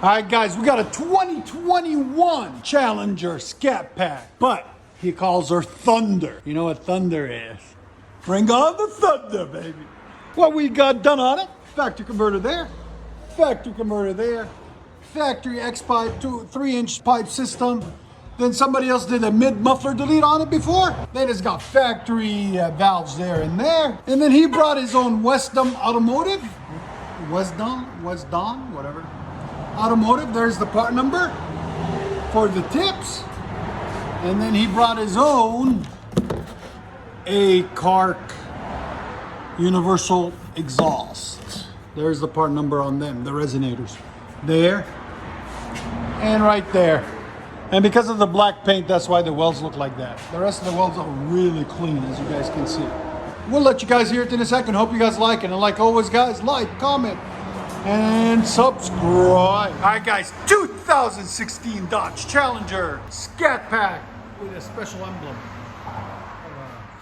All right, guys, we got a 2021 Challenger Scat Pack, but he calls her Thunder. You know what Thunder is? Bring on the Thunder, baby. What we got done on it? Factory converter there, factory converter there, factory X pipe, 3-inch pipe system. Then somebody else did a mid muffler delete on it before. Then it's got factory valves there and there. And then he brought his own Wesdom Automotive. Wesdom, whatever. Automotive, there's the part number for the tips. And then he brought his own A-KARK universal exhaust. There's the part number on them, the resonators. There and right there. And because of the black paint, that's why the welds look like that. The rest of the welds are really clean, as you guys can see. We'll let you guys hear it in a second. Hope you guys like it. And like always, guys, like, comment, and subscribe. All right, guys, 2016 Dodge Challenger Scat Pack with a special emblem.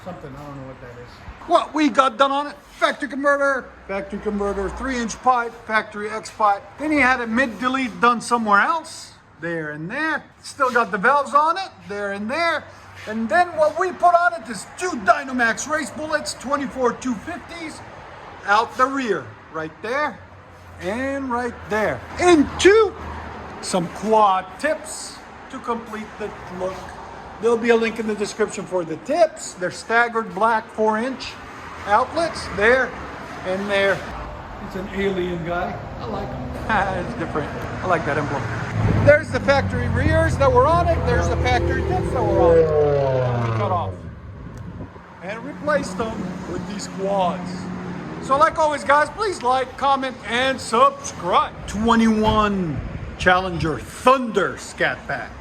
Something, I don't know what that is. What we got done on it? Factory converter, 3-inch pipe, factory X pipe. Then he had a mid delete done somewhere else. There and there. Still got the valves on it, there and there. And then what we put on it is 2 DYNOMAX race bullets, 24 250s, out the rear, right there and right there. Into some quad tips to complete the look. There'll be a link in the description for the tips. They're staggered black 4-inch outlets, there and there. It's an alien guy. I like him. It's different. I like that emblem. There's the factory rears that were on it. There's the factory tips that were on it. And we cut off and replaced them with these quads. So like always, guys, please like, comment, and subscribe. 21 Challenger Thunder Scat Pack.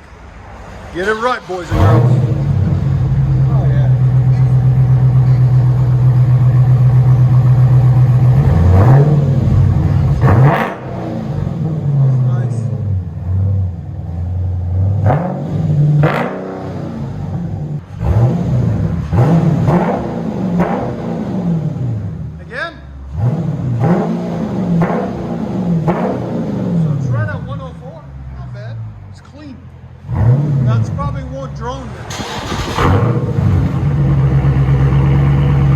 Get it right, boys and girls. Oh, yeah. That's probably won't drone then.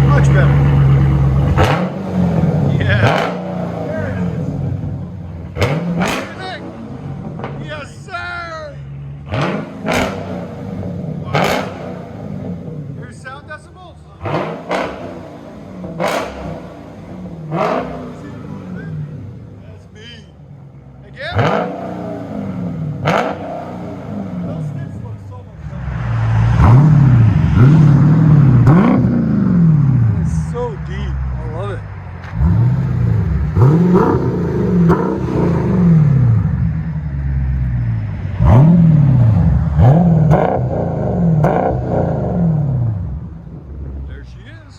Much better. Yeah. There it is. What do you think? Yes, sir. Wow. Here's sound decibels. That's me. Again. There she is.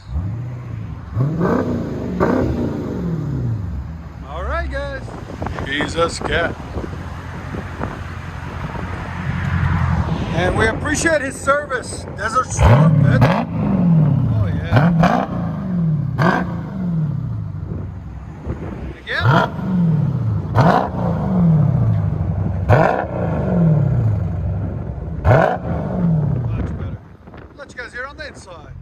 All right, guys. He's a Scat. And we appreciate his service. Desert Storm, man. Oh, yeah. Again. Much better. Let you guys hear on the inside.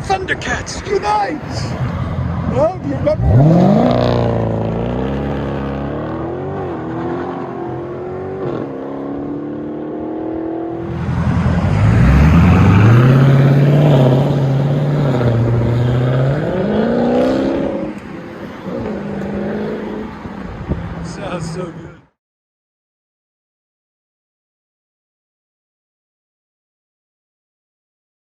Thundercats unite! Well, do you remember?